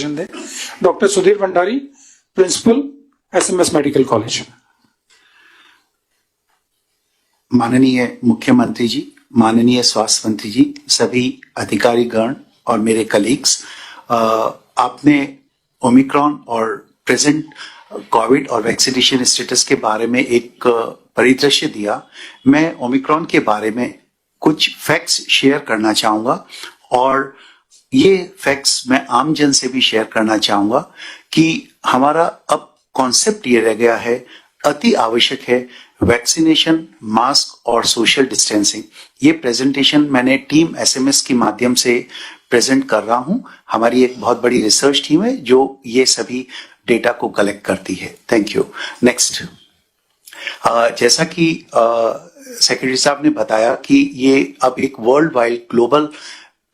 दे doctor Sudhir Bhandari, principal SMS medical college. माननीय मुख्यमंत्री जी, माननीय स्वास्थ्य मंत्री जी, सभी अधिकारी गण और मेरे कलीग्स, आपने ओमिक्रॉन और प्रेजेंट कोविड और वैक्सीनेशन स्टेटस के बारे में एक परिदृश्य दिया। मैं ओमिक्रॉन के बारे में कुछ फैक्ट्स शेयर करना चाहूंगा और ये फैक्ट्स मैं आम जन से भी शेयर करना चाहूंगा कि हमारा अब कॉन्सेप्ट ये रह गया है, अति आवश्यक है वैक्सीनेशन, मास्क और सोशल डिस्टेंसिंग। ये प्रेजेंटेशन मैंने टीम एसएमएस के माध्यम से प्रेजेंट कर रहा हूं। हमारी एक बहुत बड़ी रिसर्च टीम है जो ये सभी डेटा को कलेक्ट करती है। Thank you. नेक्स्ट, जैसा कि सेक्रेटरी साहब ने बताया कि ये अब एक वर्ल्ड वाइड ग्लोबल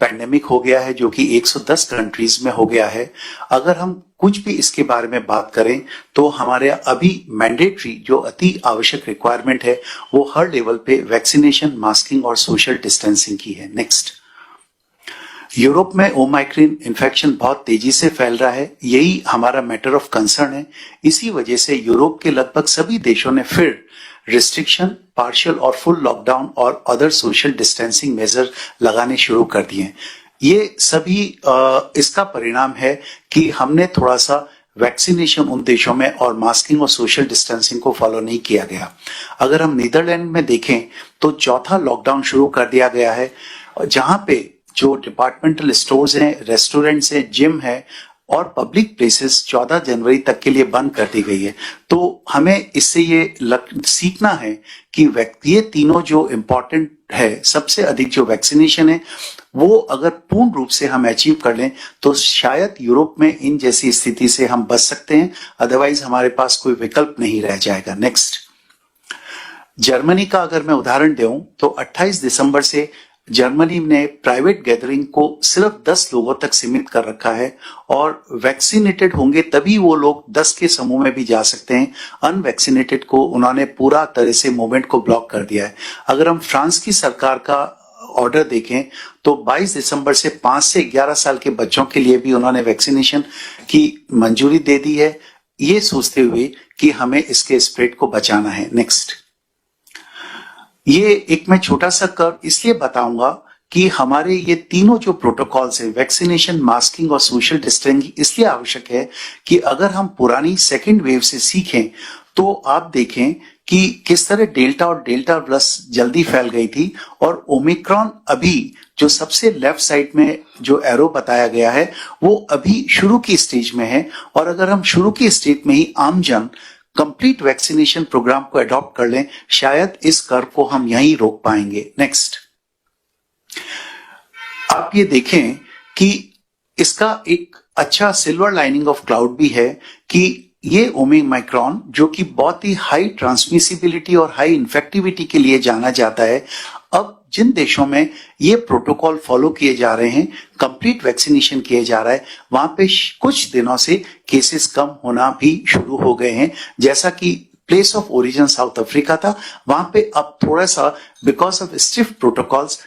पैंडेमिक हो गया है जो कि 110 कंट्रीज में हो गया है। अगर हम कुछ भी इसके बारे में बात करें तो हमारे अभी मैंडेटरी जो अति आवश्यक रिक्वायरमेंट है वो हर लेवल पे वैक्सीनेशन, मास्किंग और सोशल डिस्टेंसिंग की है। नेक्स्ट, यूरोप में ओमाइक्रॉन इन्फेक्शन बहुत तेजी से फैल रहा है, यही हमारा मैटर ऑफ कंसर्न है। इसी वजह से यूरोप के लगभग सभी देशों ने फिर रिस्ट्रिक्शन, पार्शियल और फुल लॉकडाउन और अदर सोशल डिस्टेंसिंग मेजर लगाने शुरू कर दिए। ये सभी इसका परिणाम है कि हमने थोड़ा सा वैक्सीनेशन उन देशों में और मास्किंग और सोशल डिस्टेंसिंग को फॉलो नहीं किया गया। अगर हम नीदरलैंड में देखें तो चौथा लॉकडाउन शुरू कर दिया गया है, जहां पे जो डिपार्टमेंटल स्टोर्स हैं, रेस्टोरेंट्स हैं, जिम है और पब्लिक प्लेसेस 14 जनवरी तक के लिए बंद कर दी गई है। तो हमें इससे ये सीखना है कि ये तीनों जो इम्पोर्टेंट है, सबसे अधिक जो वैक्सीनेशन है वो अगर पूर्ण रूप से हम अचीव कर लें तो शायद यूरोप में इन जैसी स्थिति से हम बच सकते हैं, अदरवाइज हमारे पास कोई विकल्प नहीं रह जाएगा। नेक्स्ट, जर्मनी का अगर मैं उदाहरण दूं तो 28 दिसंबर से जर्मनी ने प्राइवेट गैदरिंग को सिर्फ 10 लोगों तक सीमित कर रखा है और वैक्सीनेटेड होंगे तभी वो लोग 10 के समूह में भी जा सकते हैं। अनवैक्सीनेटेड को उन्होंने पूरा तरह से मूवमेंट को ब्लॉक कर दिया है। अगर हम फ्रांस की सरकार का ऑर्डर देखें तो 22 दिसंबर से 5 से 11 साल के बच्चों के लिए भी उन्होंने वैक्सीनेशन की मंजूरी दे दी है, ये सोचते हुए कि हमें इसके स्प्रेड को बचाना है। नेक्स्ट, ये एक मैं छोटा सा कर्व इसलिए बताऊंगा कि हमारे ये तीनों जो प्रोटोकॉल्स है, वैक्सीनेशन, मास्किंग और सोशल डिस्टेंसिंग, इसलिए आवश्यक है कि अगर हम पुरानी सेकेंड वेव से सीखें तो आप देखें कि किस तरह डेल्टा और डेल्टा प्लस जल्दी फैल गई थी और ओमिक्रॉन अभी जो सबसे लेफ्ट साइड में जो एरो बताया गया है वो अभी शुरू की स्टेज में है। और अगर हम शुरू की स्टेज में ही आम जन कंप्लीट वैक्सीनेशन प्रोग्राम को अडॉप्ट कर लें, शायद इस कर्व को हम यहीं रोक पाएंगे। नेक्स्ट, आप ये देखें कि इसका एक अच्छा सिल्वर लाइनिंग ऑफ क्लाउड भी है कि ये ओमिक्रॉन जो कि बहुत ही हाई ट्रांसमिसिबिलिटी और हाई इन्फेक्टिविटी के लिए जाना जाता है, अब जिन देशों में ये प्रोटोकॉल फॉलो किए जा रहे हैं, कंप्लीट वैक्सीनेशन किए जा रहा है, वहां पे कुछ दिनों से केसेस कम होना भी शुरू हो गए हैं। जैसा कि place of origin south Africa था, वहां पे अब थोड़ा सा बिकॉज ऑफ स्टिफ प्रोटोकॉल्स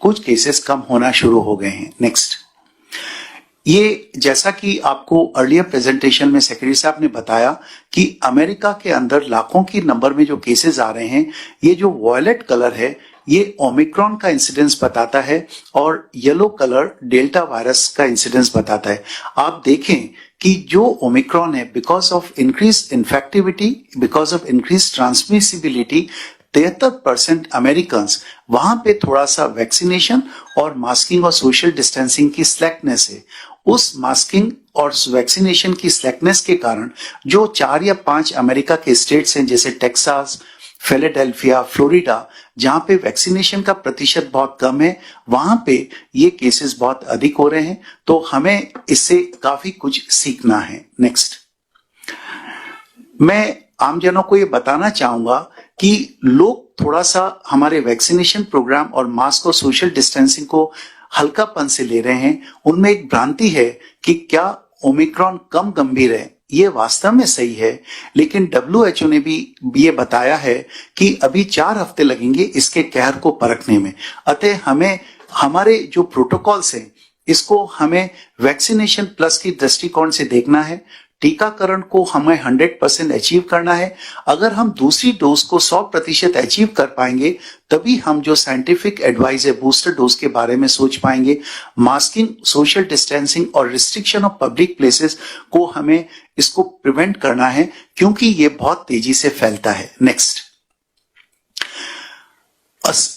कुछ केसेस कम होना शुरू हो गए हैं। नेक्स्ट, ये जैसा कि आपको अर्लियर प्रेजेंटेशन में सेक्रेटरी साहब ने बताया कि अमेरिका के अंदर लाखों की नंबर में जो केसेस आ रहे हैं, ये जो वॉयलेट कलर है ये ओमिक्रॉन का इंसिडेंस बताता है और येलो कलर डेल्टा वायरस का इंसिडेंस बताता है। आप देखें कि जो ओमिक्रॉन है, because of increase infectivity, because of increase transmissibility, 73% American वहां पे थोड़ा सा वैक्सीनेशन और मास्किंग और सोशल डिस्टेंसिंग की स्लैकनेस है। उस मास्किंग और वैक्सीनेशन की स्लैकनेस के कारण जो 4 या 5 अमेरिका के स्टेट्स हैं जैसे टेक्सास, फिलाडेल्फिया, फ्लोरिडा, जहां पे वैक्सीनेशन का प्रतिशत बहुत कम है, वहां पे ये केसेस बहुत अधिक हो रहे हैं। तो हमें इससे काफी कुछ सीखना है। नेक्स्ट, मैं आमजनों को ये बताना चाहूंगा कि लोग थोड़ा सा हमारे वैक्सीनेशन प्रोग्राम और मास्क और सोशल डिस्टेंसिंग को हल्कापन से ले रहे हैं। उनमें एक भ्रांति है कि क्या ओमिक्रॉन कम गंभीर है। ये वास्तव में सही है, लेकिन WHO ने भी ये बताया है कि अभी 4 हफ्ते लगेंगे इसके कहर को परखने में। अतः हमें हमारे जो प्रोटोकॉल्स हैं इसको हमें वैक्सीनेशन प्लस की दृष्टिकोण से देखना है। टीकाकरण को हमें 100% अचीव करना है। अगर हम दूसरी डोज को 100% अचीव कर पाएंगे तभी हम जो साइंटिफिक एडवाइस है बूस्टर डोज के बारे में सोच पाएंगे। मास्किंग, सोशल डिस्टेंसिंग और रिस्ट्रिक्शन ऑफ पब्लिक प्लेसेस को हमें इसको प्रिवेंट करना है क्योंकि ये बहुत तेजी से फैलता है। नेक्स्ट,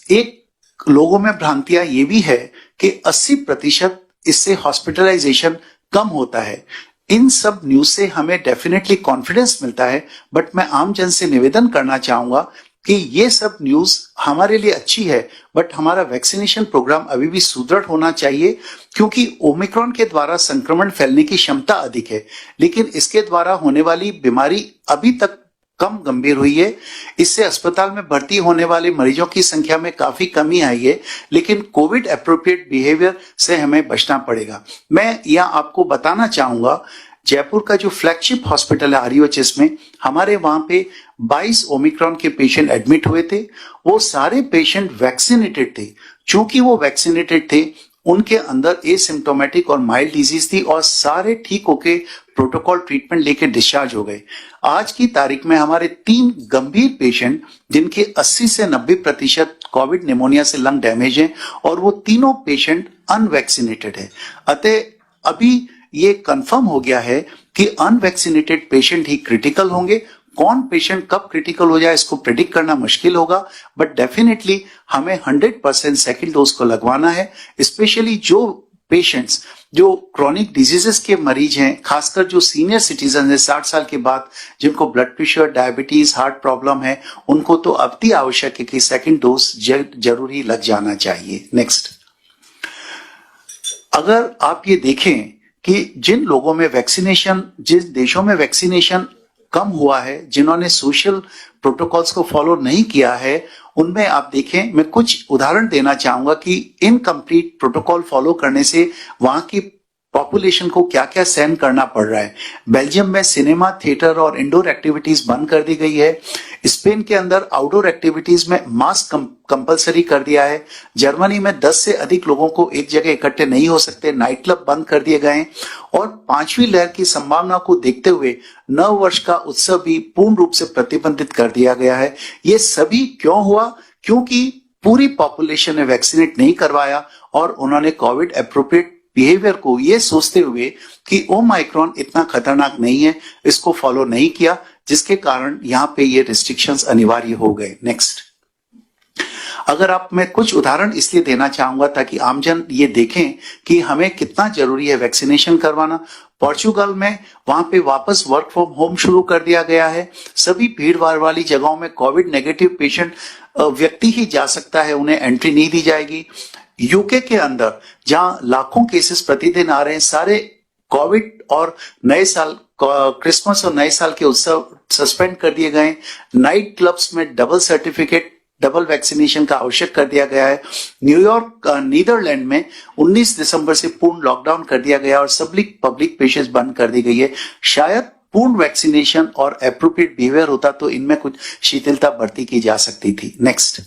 एक लोगों में भ्रांतियां ये भी है कि 80% इससे हॉस्पिटलाइजेशन कम होता है। इन सब न्यूज से हमें डेफिनेटली कॉन्फिडेंस मिलता है, बट मैं आम जन से निवेदन करना चाहूंगा कि ये सब न्यूज हमारे लिए अच्छी है, बट हमारा वैक्सीनेशन प्रोग्राम अभी भी सुदृढ़ होना चाहिए क्योंकि ओमिक्रॉन के द्वारा संक्रमण फैलने की क्षमता अधिक है, लेकिन इसके द्वारा होने वाली बीमारी अभी तक कम गंभीर हुई है। इससे अस्पताल में भर्ती होने वाले मरीजों की संख्या में काफी कमी आई है, लेकिन कोविड एप्रोप्रिएट बिहेवियर से हमें बचना पड़ेगा। मैं यहाँ आपको बताना चाहूंगा, जयपुर का जो फ्लैगशिप हॉस्पिटल है RUHS में, हमारे वहां पे 22 ओमिक्रॉन के पेशेंट एडमिट हुए थे। वो सारे पेशेंट वैक्सीनेटेड थे। चूंकि वो वैक्सीनेटेड थे, उनके अंदर एसिम्टोमेटिक और माइल्ड डिजीज थी और सारे ठीक होके प्रोटोकॉल ट्रीटमेंट लेके डिस्चार्ज हो गए। आज की तारीख में हमारे 3 गंभीर पेशेंट जिनके 80 से 90% कोविड निमोनिया से लंग डैमेज है और वो तीनों पेशेंट अनवैक्सीनेटेड है। अतः अभी ये कंफर्म हो गया है कि अनवैक्सीनेटेड पेशेंट ही क्रिटिकल होंगे। कौन पेशेंट कब क्रिटिकल हो जाए इसको प्रिडिक्ट करना मुश्किल होगा, बट डेफिनेटली हमें 100% सेकेंड डोज को लगवाना है। स्पेशली जो पेशेंट्स जो क्रॉनिक डिजीजेस के मरीज हैं, खासकर जो सीनियर सिटीजन है 60 साल के बाद, जिनको blood pressure, diabetes, heart problem है, उनको तो अति आवश्यक है कि सेकेंड डोज जरूरी लग जाना चाहिए। नेक्स्ट, अगर आप ये देखें कि जिन लोगों में वैक्सीनेशन, जिन देशों में वैक्सीनेशन कम हुआ है, जिन्होंने सोशल प्रोटोकॉल्स को फॉलो नहीं किया है, उनमें आप देखें, मैं कुछ उदाहरण देना चाहूंगा कि इनकम्प्लीट प्रोटोकॉल फॉलो करने से वहां की पॉपुलेशन को क्या क्या सहन करना पड़ रहा है। बेल्जियम में सिनेमा, थिएटर और इंडोर एक्टिविटीज बंद कर दी गई है। स्पेन के अंदर आउटडोर एक्टिविटीज में मास्क कंपलसरी कर दिया है। जर्मनी में 10 से अधिक लोगों को एक जगह इकट्ठे नहीं हो सकते, नाइट क्लब बंद कर दिए गए हैं। और 5वीं लहर की संभावना को देखते हुए नव वर्ष का उत्सव भी पूर्ण रूप से प्रतिबंधित कर दिया गया है। ये सभी क्यों हुआ? क्योंकि पूरी पॉपुलेशन ने वैक्सीनेट नहीं करवाया और उन्होंने कोविड एप्रोप्रिएट बिहेवियर को ये सोचते हुए कि ओमाइक्रॉन इतना खतरनाक नहीं है, इसको फॉलो नहीं किया, जिसके कारण यहाँ पे ये रिस्ट्रिक्शंस अनिवार्य हो गए। नेक्स्ट, अगर आप, मैं कुछ उदाहरण इसलिए देना चाहूंगा ताकि आमजन ये देखें कि हमें कितना जरूरी है वैक्सीनेशन करवाना। पोर्चुगल में वहां पे वापस वर्क फ्रॉम होम शुरू कर दिया गया है। सभी भीड़ भाड़ वाली जगहों में कोविड नेगेटिव पेशेंट व्यक्ति ही जा सकता है, उन्हें एंट्री नहीं दी जाएगी। यूके के अंदर जहां लाखों केसेस प्रतिदिन आ रहे हैं, सारे कोविड और नए साल, क्रिसमस और नए साल के उत्सव सस्पेंड कर दिए गए। नाइट क्लब्स में डबल सर्टिफिकेट, डबल वैक्सीनेशन का आवश्यक कर दिया गया है। न्यूयॉर्क, नीदरलैंड में 19 दिसंबर से पूर्ण लॉकडाउन कर दिया गया और सभी पब्लिक प्लेसेस बंद कर दी गई है। शायद पूर्ण वैक्सीनेशन और एप्रोप्रिएट बिहेवियर होता तो इनमें कुछ शिथिलता बढ़ती की जा सकती थी। नेक्स्ट,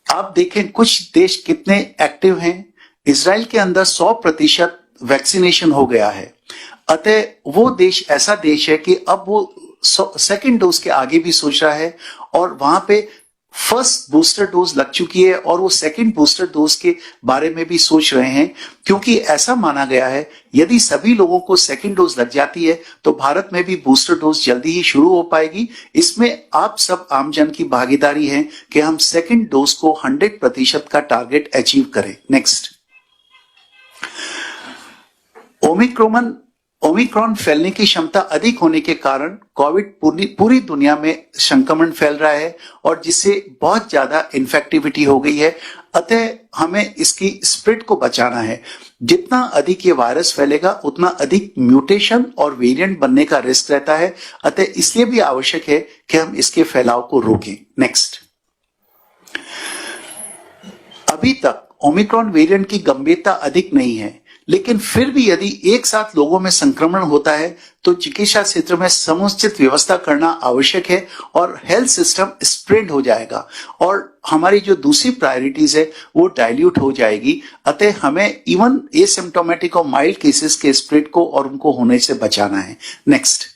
आप देखें कुछ देश कितने एक्टिव हैं। इजराइल के अंदर 100% वैक्सीनेशन हो गया है। अतः वो देश ऐसा देश है कि अब वो सेकेंड डोज के आगे भी सोच रहा है और वहां पे फर्स्ट बूस्टर डोज लग चुकी है और वो सेकेंड बूस्टर डोज के बारे में भी सोच रहे हैं, क्योंकि ऐसा माना गया है यदि सभी लोगों को सेकेंड डोज लग जाती है तो भारत में भी बूस्टर डोज जल्दी ही शुरू हो पाएगी। इसमें आप सब आमजन की भागीदारी है कि हम सेकेंड डोज को 100% का टारगेट अचीव करें। नेक्स्ट, ओमिक्रॉन फैलने की क्षमता अधिक होने के कारण कोविड पूरी दुनिया में संक्रमण फैल रहा है और जिससे बहुत ज्यादा इन्फेक्टिविटी हो गई है। अतः हमें इसकी स्प्रेड को बचाना है। जितना अधिक ये वायरस फैलेगा उतना अधिक म्यूटेशन और वेरिएंट बनने का रिस्क रहता है। अतः इसलिए भी आवश्यक है कि हम इसके फैलाव को रोकें। नेक्स्ट, अभी तक ओमिक्रॉन वेरिएंट की गंभीरता अधिक नहीं है, लेकिन फिर भी यदि एक साथ लोगों में संक्रमण होता है तो चिकित्सा क्षेत्र में समुचित व्यवस्था करना आवश्यक है और हेल्थ सिस्टम स्प्रेड हो जाएगा और हमारी जो दूसरी प्रायोरिटीज है वो डाइल्यूट हो जाएगी। अतः हमें इवन एसिम्प्टोमेटिक और माइल्ड केसेस के स्प्रेड को और उनको होने से बचाना है। नेक्स्ट,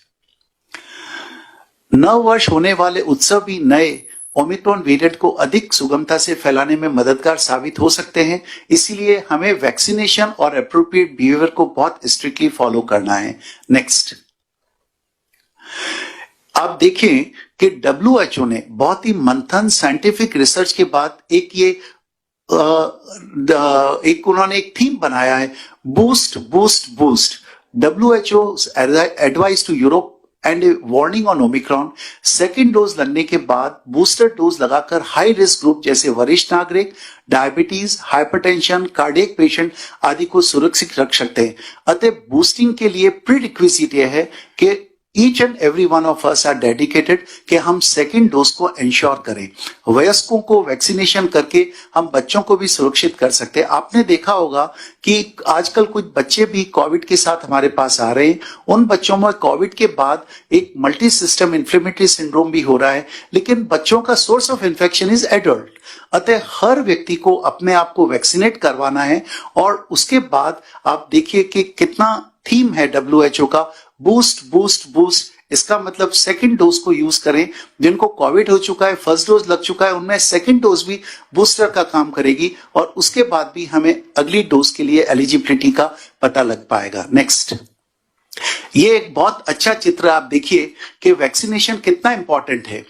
नव वर्ष होने वाले उत्सव भी नए ओमिक्रॉन वेरिएंट को अधिक सुगमता से फैलाने में मददगार साबित हो सकते हैं, इसीलिए हमें वैक्सीनेशन और एप्रोप्रिएट बिहेवियर को बहुत स्ट्रिक्टली फॉलो करना है। नेक्स्ट, आप देखें कि WHO ने बहुत ही मंथन साइंटिफिक रिसर्च के बाद उन्होंने एक थीम बनाया है, boost boost boost. WHO advice to Europe and warning on Omicron, second dose लगने के बाद बूस्टर डोज लगाकर हाई रिस्क ग्रुप जैसे वरिष्ठ नागरिक, डायबिटीज, हाइपरटेंशन, कार्डियक पेशेंट आदि को सुरक्षित रख सकते हैं। अतः बूस्टिंग के लिए प्रीरिक्विजिट यह है कि each and every one of us are dedicated कि हम सेकेंड डोज को इंश्योर करें। वयस्कों को वैक्सीनेशन करके हम बच्चों को भी सुरक्षित कर सकते हैं। आपने देखा होगा कि आजकल कुछ बच्चे भी कोविड के साथ हमारे पास आ रहे हैं। उन बच्चों में कोविड के बाद एक मल्टी सिस्टम इन्फ्लेमेटरी सिंड्रोम भी हो रहा है, लेकिन बच्चों का source of infection is adult. अतः हर व्यक्ति को अपने आप को वैक्सीनेट करवाना है और उसके बाद आप देखिए कि कितना थीम है WHO का, बूस्ट बूस्ट बूस्ट। इसका मतलब सेकंड डोज को यूज करें। जिनको कोविड हो चुका है, फर्स्ट डोज लग चुका है, उनमें सेकंड डोज भी बूस्टर का काम करेगी और उसके बाद भी हमें अगली डोज के लिए एलिजिबिलिटी का पता लग पाएगा। नेक्स्ट, ये एक बहुत अच्छा चित्र आप देखिए कि वैक्सीनेशन कितना इंपॉर्टेंट है।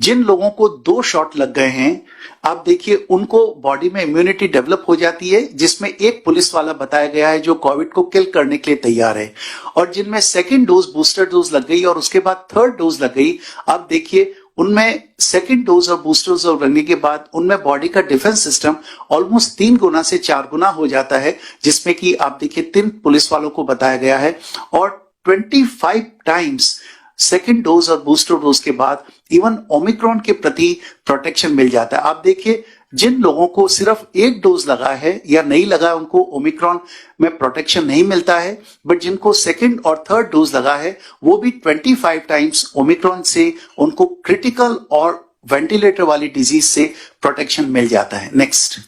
जिन लोगों को 2 शॉट लग गए हैं, आप देखिए उनको बॉडी में इम्यूनिटी डेवलप हो जाती है, जिसमें एक पुलिस वाला बताया गया है जो कोविड को किल करने के लिए तैयार है। और जिनमें सेकंड डोज बूस्टर डोज लग गई और उसके बाद थर्ड डोज लग गई, आप देखिए उनमें सेकंड डोज और बूस्टर डोज लगने के बाद उनमें बॉडी का डिफेंस सिस्टम ऑलमोस्ट 3 गुना से 4 गुना हो जाता है, जिसमें कि आप देखिए 3 पुलिस वालों को बताया गया है और 25 टाइम्स सेकेंड डोज और बूस्टर डोज के बाद इवन ओमिक्रॉन के प्रति प्रोटेक्शन मिल जाता है। आप देखिए जिन लोगों को सिर्फ 1 डोज लगा है या नहीं लगा है उनको ओमिक्रॉन में प्रोटेक्शन नहीं मिलता है, बट जिनको सेकेंड और थर्ड डोज लगा है वो भी 25 टाइम्स ओमिक्रॉन से उनको क्रिटिकल और वेंटिलेटर वाली डिजीज से प्रोटेक्शन मिल जाता है। नेक्स्ट,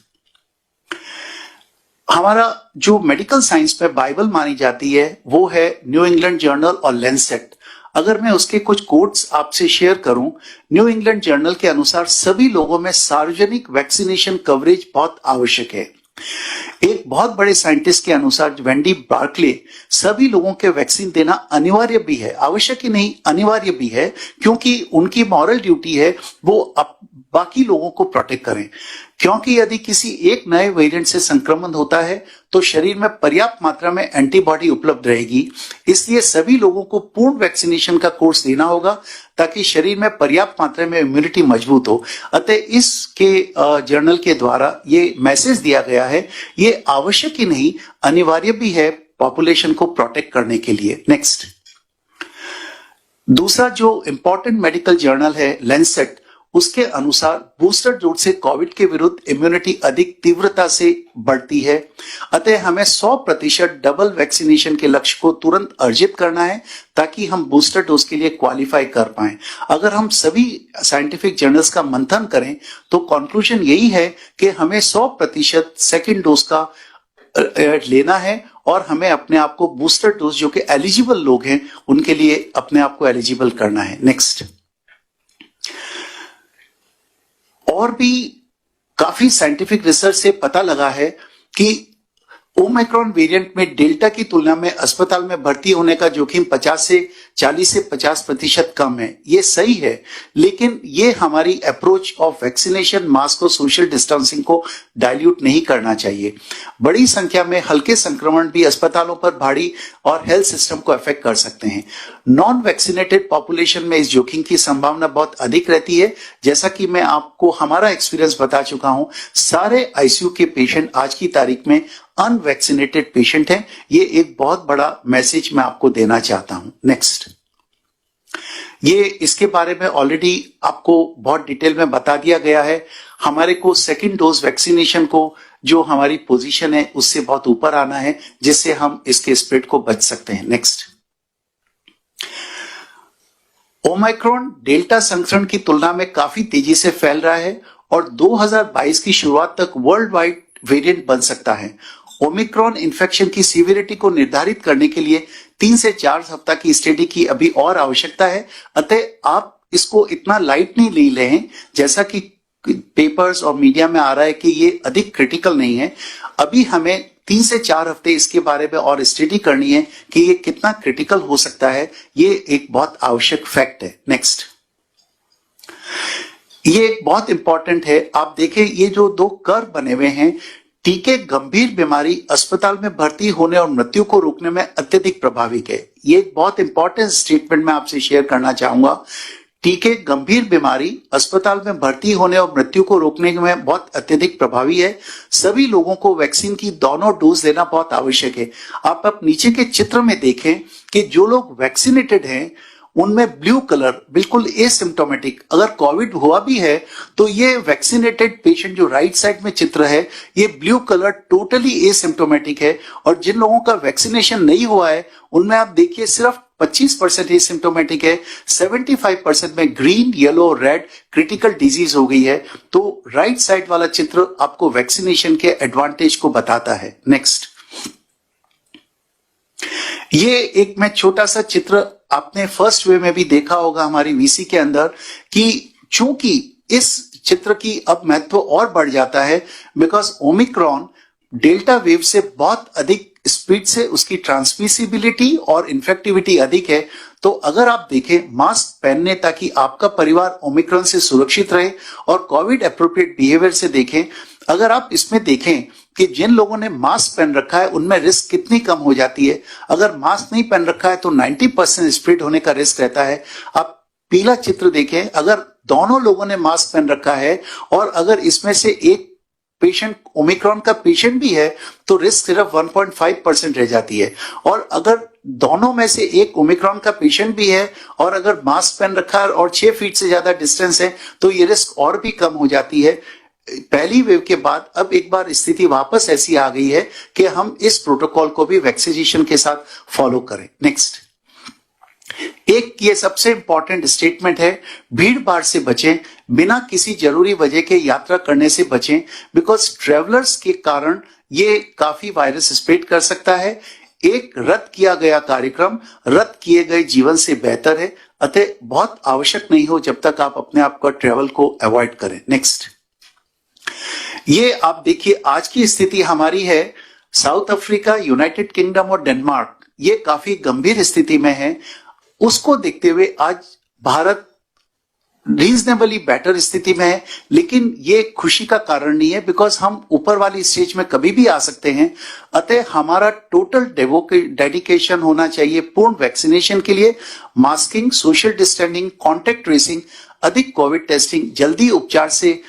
हमारा जो मेडिकल साइंस में बाइबल मानी जाती है वो है न्यू इंग्लैंड जर्नल और लैंसेट। अगर मैं उसके कुछ कोट्स आपसे शेयर करूं, न्यू इंग्लैंड जर्नल के अनुसार सभी लोगों में सार्वजनिक वैक्सीनेशन कवरेज बहुत आवश्यक है। एक बहुत बड़े साइंटिस्ट के अनुसार वेंडी बार्कले, सभी लोगों के वैक्सीन देना अनिवार्य भी है, आवश्यक ही नहीं अनिवार्य भी है, क्योंकि उनकी मॉरल ड्यूटी है वो बाकी लोगों को प्रोटेक्ट करें। क्योंकि यदि किसी एक नए वेरिएंट से संक्रमण होता है तो शरीर में पर्याप्त मात्रा में एंटीबॉडी उपलब्ध रहेगी, इसलिए सभी लोगों को पूर्ण वैक्सीनेशन का कोर्स देना होगा ताकि शरीर में पर्याप्त मात्रा में इम्यूनिटी मजबूत हो। अतः इसके जर्नल के द्वारा ये मैसेज दिया गया है, ये आवश्यक ही नहीं अनिवार्य भी है पॉपुलेशन को प्रोटेक्ट करने के लिए। नेक्स्ट, दूसरा जो इंपॉर्टेंट मेडिकल जर्नल है लैंसेट, उसके अनुसार बूस्टर डोज से कोविड के विरुद्ध इम्यूनिटी अधिक तीव्रता से बढ़ती है। अतः हमें 100% डबल वैक्सीनेशन के लक्ष्य को तुरंत अर्जित करना है ताकि हम बूस्टर डोज के लिए क्वालिफाई कर पाएं। अगर हम सभी साइंटिफिक जर्नल्स का मंथन करें तो कंक्लूजन यही है कि हमें 100% सेकेंड डोज का लेना है और हमें अपने आप को बूस्टर डोज जो कि एलिजिबल लोग हैं उनके लिए अपने आप को एलिजिबल करना है। नेक्स्ट, और भी काफी साइंटिफिक रिसर्च से पता लगा है कि ओमिक्रॉन वेरिएंट में डेल्टा की तुलना में अस्पताल में भर्ती होने का जोखिम 40 से 50% कम है। ये सही है, लेकिन ये हमारी अप्रोच ऑफ वैक्सीनेशन, मास्क और सोशल डिस्टेंसिंग को डाइल्यूट नहीं करना चाहिए। बड़ी संख्या में हल्के संक्रमण भी अस्पतालों पर भारी और हेल्थ सिस्टम को अफेक्ट कर सकते हैं। नॉन वैक्सीनेटेड पॉपुलेशन में इस जोखिम की संभावना बहुत अधिक रहती है। जैसा कि मैं आपको हमारा एक्सपीरियंस बता चुका हूं, सारे आईसीयू के पेशेंट आज की तारीख में अनवैक्सीनेटेड पेशेंट हैं। ये एक बहुत बड़ा मैसेज मैं आपको देना चाहता हूं। नेक्स्ट, ये इसके बारे में ऑलरेडी आपको बहुत डिटेल में बता दिया गया है। हमारे को सेकेंड डोज वैक्सीनेशन को जो हमारी पोजीशन है उससे बहुत ऊपर आना है, जिससे हम इसके स्प्रेड को बच सकते हैं। नेक्स्ट, ओमाइक्रॉन डेल्टा संक्रमण की तुलना में काफी तेजी से फैल रहा है और 2022 की शुरुआत तक वर्ल्ड वाइड वेरिएंट बन सकता है। ओमिक्रॉन इन्फेक्शन की सीवियरिटी को निर्धारित करने के लिए 3 से 4 सप्ताह की स्टडी की अभी और आवश्यकता है, अतः आप इसको इतना लाइट नहीं ले लें जैसा कि पेपर्स और मीडिया में आ रहा है कि ये अधिक क्रिटिकल नहीं है। अभी हमें 3 से 4 हफ्ते इसके बारे में और स्टडी करनी है कि ये कितना क्रिटिकल हो सकता है। ये एक बहुत आवश्यक फैक्ट है। नेक्स्ट, ये एक बहुत इंपॉर्टेंट है। आप देखें ये जो 2 कर्व बने हुए हैं, टीके गंभीर बीमारी, अस्पताल में भर्ती होने और मृत्यु को रोकने में अत्यधिक प्रभावी है। ये एक बहुत इंपॉर्टेंट स्टेटमेंट मैं आपसे शेयर करना चाहूंगा। टीके गंभीर बीमारी, अस्पताल में भर्ती होने और मृत्यु को रोकने में बहुत अत्यधिक प्रभावी है। सभी लोगों को वैक्सीन की दोनों डोज लेना बहुत आवश्यक है। आप अब नीचे के चित्र में देखें कि जो लोग वैक्सीनेटेड हैं उनमें ब्लू कलर बिल्कुल एसिम्प्टोमेटिक, अगर कोविड हुआ भी है तो ये वैक्सीनेटेड पेशेंट जो राइट साइड में चित्र है, ये ब्लू कलर टोटली एसिम्प्टोमेटिक है। और जिन लोगों का वैक्सीनेशन नहीं हुआ है उनमें आप देखिए सिर्फ 25% एसिम्प्टोमेटिक है, 75% में green, yellow, red critical disease हो गई है। तो राइट साइड वाला चित्र आपको वैक्सीनेशन के एडवांटेज को बताता है। नेक्स्ट, ये एक मैं छोटा सा चित्र आपने फर्स्ट वे में भी देखा होगा हमारी वीसी के अंदर कि चूंकि इस चित्र की अब महत्व और बढ़ जाता है बिकॉज ओमिक्रॉन डेल्टा वेव से बहुत अधिक स्पीड से उसकी ट्रांसमिसिबिलिटी और इन्फेक्टिविटी अधिक है। तो अगर आप देखें, मास्क पहनने ताकि आपका परिवार ओमिक्रॉन से सुरक्षित रहे और कोविड एप्रोप्रिएट बिहेवियर से देखें। अगर आप इसमें देखें कि जिन लोगों ने मास्क पहन रखा है उनमें रिस्क कितनी कम हो जाती है। अगर मास्क नहीं पहन रखा है तो 90% स्प्रेड होने का रिस्क रहता है। आप पीला चित्र देखें, अगर दोनों लोगों ने मास्क पहन रखा है और अगर इसमें से एक पेशेंट ओमिक्रॉन का पेशेंट भी है तो रिस्क सिर्फ 1.5% रह जाती है। और अगर दोनों में से एक ओमिक्रॉन का पेशेंट भी है और अगर मास्क पहन रखा है और 6 फीट से ज्यादा डिस्टेंस है तो ये रिस्क और भी कम हो जाती है। पहली वेव के बाद अब एक बार स्थिति वापस ऐसी आ गई है कि हम इस प्रोटोकॉल को भी वैक्सीनेशन के साथ फॉलो करें। नेक्स्ट, एक ये सबसे इंपॉर्टेंट स्टेटमेंट है, भीड़ भाड़ से बचें, बिना किसी जरूरी वजह के यात्रा करने से बचें बिकॉज ट्रेवलर्स के कारण ये काफी वायरस स्प्रेड कर सकता है। एक रद्द किया गया कार्यक्रम रद्द किए गए जीवन से बेहतर है, अतः बहुत आवश्यक नहीं हो जब तक आप अपने आप का ट्रेवल को अवॉइड करें। नेक्स्ट, ये आप देखिए आज की स्थिति हमारी है, साउथ अफ्रीका, यूनाइटेड किंगडम और डेनमार्क ये काफी गंभीर स्थिति में है। उसको देखते हुए आज भारत रीजनेबली बेटर स्थिति में है, लेकिन ये खुशी का कारण नहीं है बिकॉज हम ऊपर वाली स्टेज में कभी भी आ सकते हैं। अतः हमारा टोटल डेडिकेशन होना चाहिए पूर्ण वैक्सीनेशन के लिए, masking, social distancing, contact tracing, अधिक कोविड टेस्टिंग, जल्दी उपचार से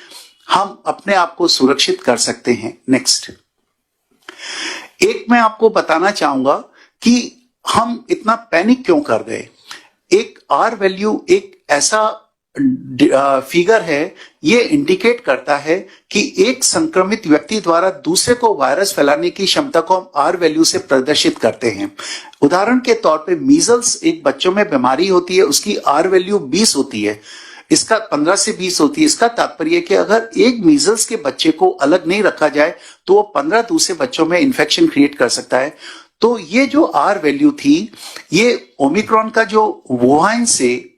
हम अपने आप को सुरक्षित कर सकते हैं। नेक्स्ट, एक मैं आपको बताना चाहूंगा कि हम इतना पैनिक क्यों कर गए। एक आर वैल्यू एक ऐसा फिगर है, ये इंडिकेट करता है कि एक संक्रमित व्यक्ति द्वारा दूसरे को वायरस फैलाने की क्षमता को हम आर वैल्यू से प्रदर्शित करते हैं। उदाहरण के तौर पे मीजल्स एक बच्चों में बीमारी होती है, उसकी आर वैल्यू 20 होती है, इसका 15 से 20 होती है। इसका तात्पर्य कि अगर एक मीजल्स के बच्चे को अलग नहीं रखा जाए तो वो 15 दूसरे बच्चों में इन्फेक्शन क्रिएट कर सकता है। तो ये जो आर वैल्यू थी, ये ओमिक्रॉन का जो वुहान से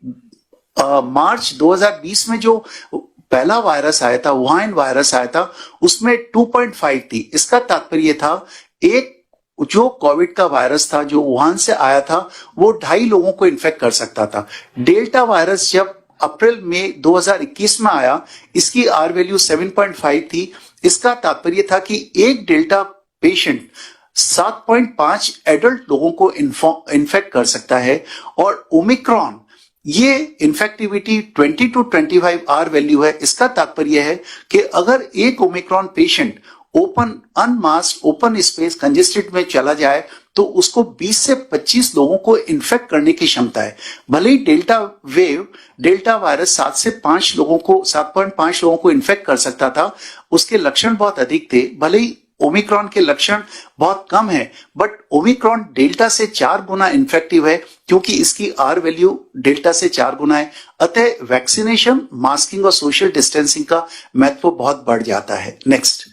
मार्च 2020 में जो पहला वायरस आया था, वुहान वायरस आया था, उसमें 2.5 थी। इसका तात्पर्य था एक जो कोविड का वायरस था जो वुहान से आया था वो 2.5 लोगों को इन्फेक्ट कर सकता था। डेल्टा वायरस जब अप्रैल में 2021 में आया, इसकी आर वैल्यू 7.5 थी। इसका तात्पर्य था कि एक डेल्टा पेशेंट 7.5 एडल्ट लोगों को इन्फेक्ट कर सकता है। और ओमिक्रॉन ये इन्फेक्टिविटी 20 to 25 आर वैल्यू है। इसका तात्पर्य है कि अगर एक Omicron patient open unmask open space congested में चला जाए तो उसको 20 से 25 लोगों को इन्फेक्ट करने की क्षमता है। भले ही डेल्टा वायरस 7.5 लोगों को इन्फेक्ट कर सकता था, उसके लक्षण बहुत अधिक थे। भले ही ओमिक्रॉन के लक्षण बहुत कम है, बट ओमिक्रॉन डेल्टा से 4 गुना इन्फेक्टिव है, क्योंकि इसकी आर वैल्यू डेल्टा से 4 गुना है। अतः वैक्सीनेशन, मास्किंग और सोशल डिस्टेंसिंग का महत्व बहुत बढ़ जाता है। नेक्स्ट,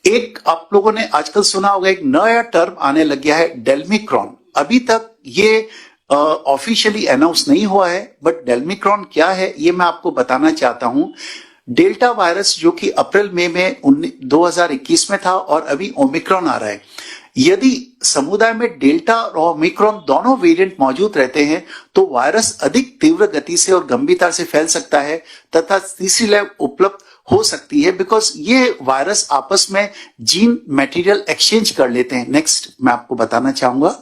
एक आप लोगों ने आजकल सुना होगा, एक नया टर्म आने लग गया है, डेल्मिक्रॉन। अभी तक ये ऑफिशियली अनाउंस नहीं हुआ है, बट डेल्मिक्रॉन क्या है ये मैं आपको बताना चाहता हूं। डेल्टा वायरस जो कि अप्रैल मई में 2021 में था, और अभी ओमिक्रॉन आ रहा है। यदि समुदाय में डेल्टा और ओमिक्रॉन दोनों वेरिएंट मौजूद रहते हैं तो वायरस अधिक तीव्र गति से और गंभीरता से फैल सकता है तथा तीसरी लहर उपलब्ध हो सकती है, बिकॉज ये वायरस आपस में जीन मटेरियल एक्सचेंज कर लेते हैं। नेक्स्ट मैं आपको बताना चाहूंगा,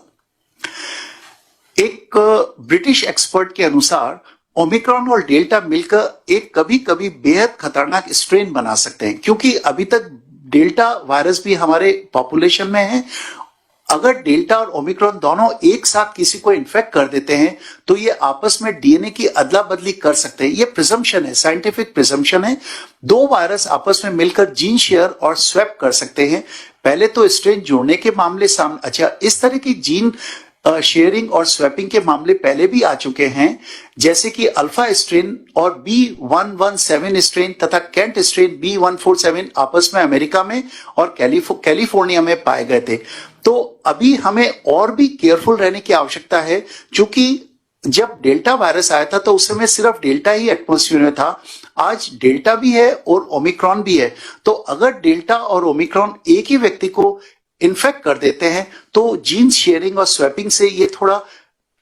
एक ब्रिटिश एक्सपर्ट के अनुसार ओमिक्रॉन और डेल्टा मिलकर एक कभी कभी बेहद खतरनाक स्ट्रेन बना सकते हैं, क्योंकि अभी तक डेल्टा वायरस भी हमारे पॉपुलेशन में है। अगर डेल्टा और ओमिक्रॉन दोनों एक साथ किसी को इन्फेक्ट कर देते हैं तो ये आपस में डीएनए की अदला बदली कर सकते हैं। ये प्रिजम्पशन है, साइंटिफिक प्रिजम्पशन है। दो वायरस आपस में मिलकर जीन शेयर और स्वैप कर सकते हैं। पहले तो स्ट्रेन जोड़ने के मामले सामने, अच्छा, इस तरह की जीन शेयरिंग और स्वैपिंग के मामले पहले भी आ चुके हैं, जैसे कि अल्फा स्ट्रेन और B117 स्ट्रेन तथा कैंट स्ट्रेन B147 आपस में अमेरिका में और कैलिफोर्निया में पाए गए थे। तो अभी हमें और भी केयरफुल रहने की आवश्यकता है, क्योंकि जब डेल्टा वायरस आया था तो उस समय सिर्फ डेल्टा ही एटमॉस्फेयर में था। आज डेल्टा भी है और ओमिक्रॉन भी है। तो अगर डेल्टा और ओमिक्रॉन एक ही व्यक्ति को इन्फेक्ट कर देते हैं तो जीन शेयरिंग और स्वैपिंग से ये थोड़ा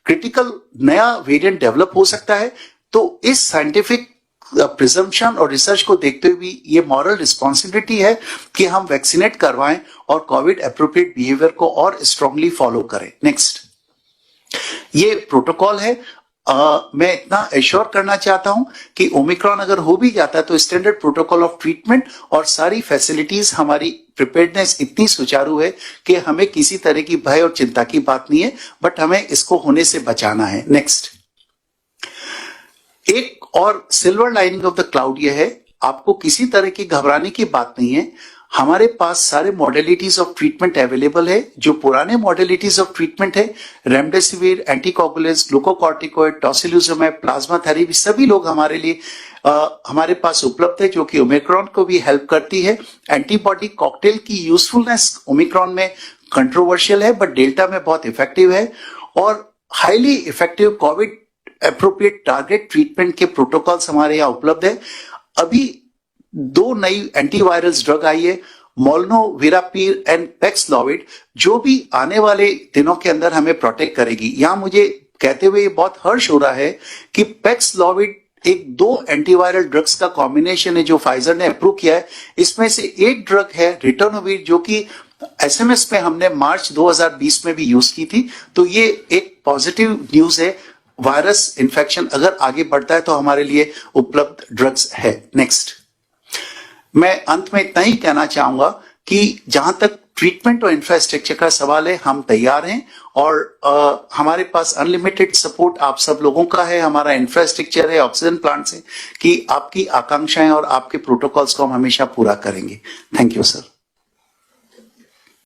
क्रिटिकल नया वेरिएंट डेवलप हो सकता है। तो इस साइंटिफिक प्रिजम्पशन और रिसर्च को देखते हुए भी ये मॉरल रिस्पॉन्सिबिलिटी है कि हम वैक्सीनेट करवाएं और कोविड एप्रोप्रिएट बिहेवियर को और स्ट्रांगली फॉलो करें। नेक्स्ट, ये प्रोटोकॉल है। मैं इतना एश्योर करना चाहता हूं कि ओमिक्रॉन अगर हो भी जाता है तो स्टैंडर्ड प्रोटोकॉल ऑफ ट्रीटमेंट और सारी फैसिलिटीज, हमारी प्रिपेयर्डनेस इतनी सुचारू है कि हमें किसी तरह की भय और चिंता की बात नहीं है, बट हमें इसको होने से बचाना है। नेक्स्ट, एक और silver lining of the cloud ये है, आपको किसी तरह की घबराने की बात नहीं है। हमारे पास सारे मॉडलिटीज ऑफ ट्रीटमेंट अवेलेबल है। जो पुराने मॉडलिटीज ऑफ ट्रीटमेंट है, रेमडेसिविर, एंटीकोगुलेंट्स, ग्लूकोकॉर्टिकोइड, टॉसिलिजुमैब, प्लाज्मा थेरेपी, सभी लोग हमारे पास उपलब्ध है, जो कि ओमिक्रॉन को भी हेल्प करती है। एंटीबॉडी कॉकटेल की यूजफुलनेस ओमिक्रॉन में कंट्रोवर्शियल है, बट डेल्टा में बहुत इफेक्टिव है। और highly effective Covid appropriate target treatment के प्रोटोकॉल्स हमारे यहाँ उपलब्ध है। अभी 2 नई एंटीवायरस ड्रग आई है, मोलनुविरापिर एंड पैक्सलॉविड, जो भी आने वाले दिनों के अंदर हमें प्रोटेक्ट करेगी। यहां मुझे कहते हुए बहुत हर्ष हो रहा है कि पैक्सलॉविड एक 2 एंटीवायरल ड्रग्स का कॉम्बिनेशन है जो फाइजर ने अप्रूव किया है। इसमें से एक ड्रग है रिटर्नोविर, जो कि एसएमएस में हमने मार्च 2020 में भी यूज की थी। तो ये एक पॉजिटिव न्यूज है। वायरस इन्फेक्शन अगर आगे बढ़ता है तो हमारे लिए उपलब्ध ड्रग्स है। नेक्स्ट, मैं अंत में इतना ही कहना चाहूंगा कि जहां तक ट्रीटमेंट और इंफ्रास्ट्रक्चर का सवाल है, हम तैयार हैं और हमारे पास अनलिमिटेड सपोर्ट आप सब लोगों का है। हमारा इंफ्रास्ट्रक्चर है, ऑक्सीजन प्लांट्स है, कि आपकी आकांक्षाएं और आपके प्रोटोकॉल्स को हम हमेशा पूरा करेंगे। Thank you sir.